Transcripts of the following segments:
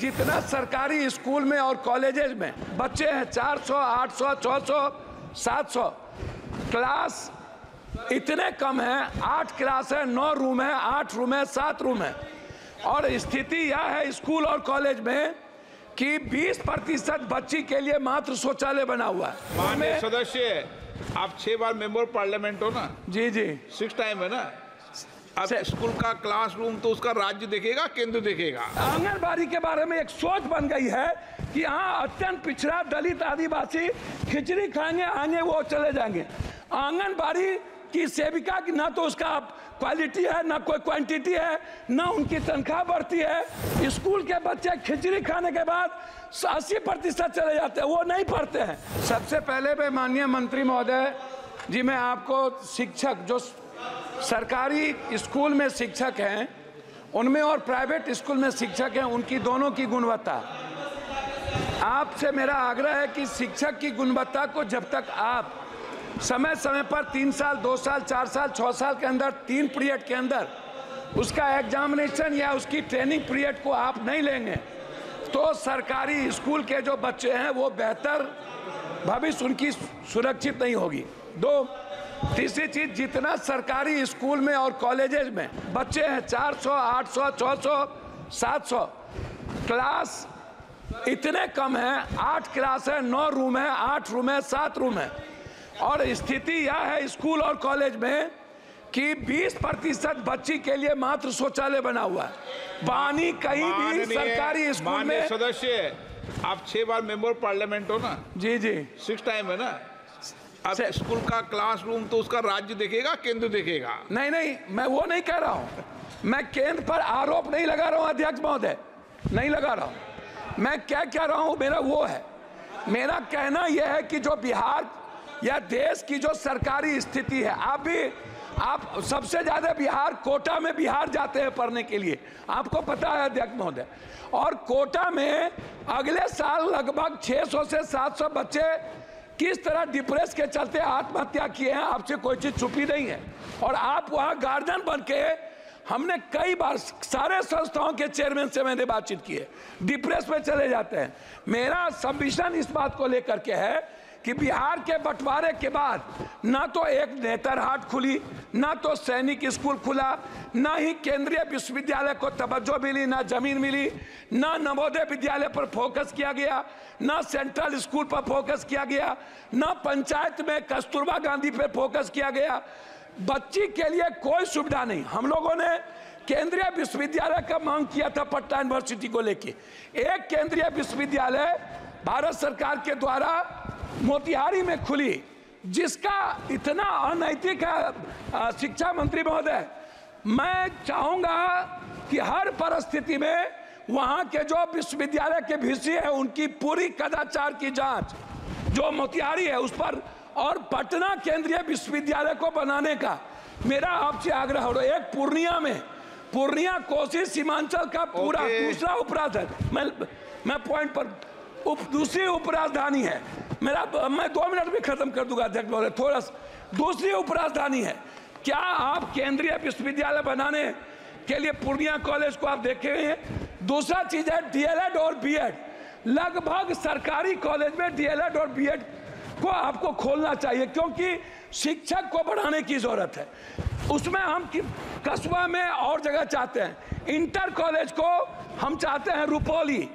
जितना सरकारी स्कूल में और कॉलेजेस में बच्चे हैं 400, 800, 600, 700 क्लास इतने कम हैं। 8 क्लास है, 9 रूम है, 8 रूम है, 7 रूम है। और स्थिति यह है स्कूल और कॉलेज में कि 20% बच्ची के लिए मात्र शौचालय बना हुआ है। माननीय सदस्य, आप 6 बार मेंबर पार्लियामेंट हो ना? जी जी, 6 टाइम है ना। अब स्कूल का क्लासरूम तो उसका राज्य देखेगा, केंद्र देखेगा। आंगनबाड़ी के बारे में एक सोच बन गई है कि यहाँ अत्यंत पिछड़ा दलित आदिवासी खिचड़ी खाएंगे, आएंगे वो चले जाएंगे। आंगनबाड़ी की सेविका की ना तो उसका क्वालिटी है, ना कोई क्वांटिटी है, ना उनकी तनख्वाह बढ़ती है। स्कूल के बच्चे खिचड़ी खाने के बाद 80% चले जाते हैं, वो नहीं पढ़ते हैं। सबसे पहले मैं माननीय मंत्री महोदय जी, मैं आपको शिक्षक जो सरकारी स्कूल में शिक्षक हैं उनमें और प्राइवेट स्कूल में शिक्षक हैं, उनकी दोनों की गुणवत्ता, आपसे मेरा आग्रह है कि शिक्षक की गुणवत्ता को जब तक आप समय समय पर 3 साल, 2 साल, 4 साल, 6 साल के अंदर 3 पीरियड के अंदर उसका एग्जामिनेशन या उसकी ट्रेनिंग पीरियड को आप नहीं लेंगे तो सरकारी स्कूल के जो बच्चे हैं वो बेहतर भविष्य उनकी सुरक्षित नहीं होगी। तीसरी चीज, जितना सरकारी स्कूल में और कॉलेजेस में बच्चे हैं 400, 800, 600, 700 क्लास इतने कम हैं। 8 क्लास है, 9 रूम है, 8 रूम है, 7 रूम है। और स्थिति यह है स्कूल और कॉलेज में कि 20% बच्ची के लिए मात्र शौचालय बना हुआ है। पानी कहीं भी सरकारी स्कूल में। सदस्य, आप 6 बार मेंबर पार्लियामेंट हो ना? जी जी, 6 टाइम है ना। अब स्कूल का क्लासरूम तो उसका राज्य देखेगा, केंद्र देखेगा। नहीं नहीं, मैं वो नहीं कह रहा हूँ। मैं केंद्र पर आरोप नहीं लगा रहा हूँ अध्यक्ष महोदय, नहीं लगा रहा हूँ। मैं क्या कह रहा हूँ, मेरा वो है, मेरा कहना यह है कि जो बिहार या देश की जो सरकारी स्थिति है, आप सबसे ज्यादा बिहार कोटा में बिहार जाते हैं पढ़ने के लिए, आपको पता है अध्यक्ष महोदय। और कोटा में अगले साल लगभग 600 से 700 बच्चे किस तरह डिप्रेस के चलते आत्महत्या किए हैं, आपसे कोई चीज छुपी नहीं है। और आप वहां गार्जियन बन के, हमने कई बार सारे संस्थाओं के चेयरमैन से मैंने बातचीत की है, डिप्रेस में चले जाते हैं। मेरा सबमिशन इस बात को लेकर के है कि बिहार के बंटवारे के बाद ना तो एक नेतरहाट खुली, ना तो सैनिक स्कूल खुला, ना ही केंद्रीय विश्वविद्यालय को तवज्जो मिली, ना जमीन मिली, ना नवोदय विद्यालय पर फोकस किया गया, ना सेंट्रल स्कूल पर फोकस किया गया, ना पंचायत में कस्तूरबा गांधी पर फोकस किया गया। बच्ची के लिए कोई सुविधा नहीं। हम लोगों ने केंद्रीय विश्वविद्यालय का मांग किया था पटना यूनिवर्सिटी को लेके। एक केंद्रीय विश्वविद्यालय भारत सरकार के द्वारा मोतिहारी में खुली, जिसका इतना अनैतिक है शिक्षा मंत्री महोदय। मैं चाहूंगा कि हर परिस्थिति में वहां के जो विश्वविद्यालय के वीसी है उनकी पूरी कदाचार की जांच जो मोतिहारी है उस पर, और पटना केंद्रीय विश्वविद्यालय को बनाने का मेरा आपसे आग्रह हो। एक पूर्णिया कोसी सीमांचल का पूरा दूसरा उपराजधानी, मैं पॉइंट पर दूसरी उपराजधानी है मेरा, मैं 2 मिनट में खत्म कर दूंगा अध्यक्ष महोदय, थोड़ा दूसरी उपराजधानी है। क्या आप केंद्रीय विश्वविद्यालय बनाने के लिए पूर्णिया कॉलेज को आप देखे हैं? दूसरा चीज है डीएलएड और बीएड। लगभग सरकारी कॉलेज में डीएलएड और बीएड को आपको खोलना चाहिए, क्योंकि शिक्षक को बढ़ाने की जरूरत है। उसमें हम कस्बा में और जगह चाहते हैं। इंटर कॉलेज को हम चाहते हैं रुपौली,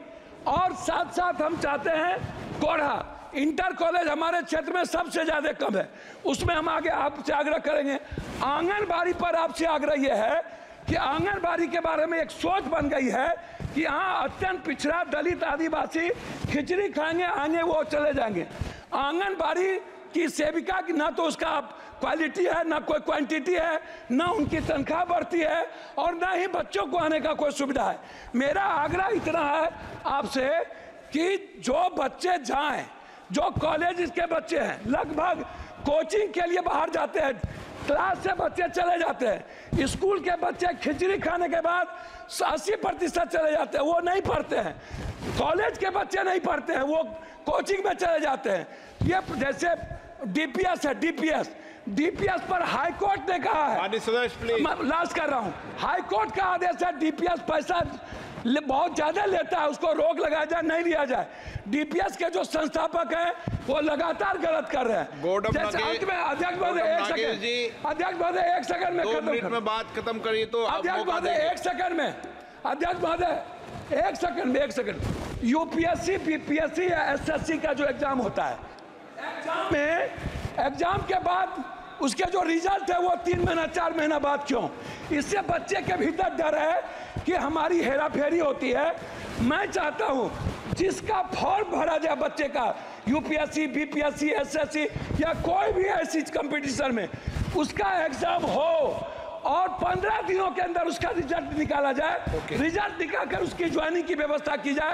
और साथ साथ हम चाहते हैं कोढ़ा। इंटर कॉलेज हमारे क्षेत्र में सबसे ज्यादा कम है, उसमें हम आगे आपसे आग्रह करेंगे। आंगनबाड़ी पर आपसे आग्रह यह है कि आंगनबाड़ी के बारे में एक सोच बन गई है कि यहाँ अत्यंत पिछड़ा दलित आदिवासी खिचड़ी खाएंगे, आएंगे वो चले जाएंगे। आंगनबाड़ी की सेविका की ना तो उसका क्वालिटी है, ना कोई क्वांटिटी है, ना उनकी तनख्वाह बढ़ती है, और ना ही बच्चों को आने का कोई सुविधा है। मेरा आग्रह इतना है आपसे कि जो बच्चे जाएं, जो कॉलेज के बच्चे हैं, लगभग कोचिंग के लिए बाहर जाते हैं, क्लास से बच्चे चले जाते हैं। स्कूल के बच्चे खिचड़ी खाने के बाद 80% चले जाते हैं, वो नहीं पढ़ते हैं। कॉलेज के बच्चे नहीं पढ़ते हैं, वो कोचिंग में चले जाते हैं। ये जैसे डीपीएस है, डीपीएस पर हाई कोर्ट ने कहा है, मैं लास्ट कर रहा हूं, हाई कोर्ट का आदेश है डीपीएस पैसा बहुत ज्यादा लेता है, उसको रोक लगाया जाए, नहीं लिया जाए। डीपीएस के जो संस्थापक हैं वो लगातार गलत कर रहे हैं। जैसे अंत में अध्यक्ष महोदय एक सेकंड में 2 मिनट में बात खत्म करिए तो अध्यक्ष महोदय एक सेकंड में, अध्यक्ष महोदय एक सेकंड यूपीएससी बीपीएससी या एसएससी का जो एग्जाम होता है, एग्जाम के बाद उसके जो रिजल्ट है वो 3 महीना 4 महीना बाद क्यों? इससे बच्चे के भीतर डर है कि हमारी हेराफेरी होती है। मैं चाहता हूं जिसका फॉर्म भरा जाए बच्चे का यूपीएससी बीपीएससी एसएससी या कोई भी ऐसी कंपटीशन में, उसका एग्जाम हो और 15 दिनों के अंदर उसका रिजल्ट निकाला जाए। रिजल्ट निकालकर उसकी ज्वाइनिंग की व्यवस्था की जाए।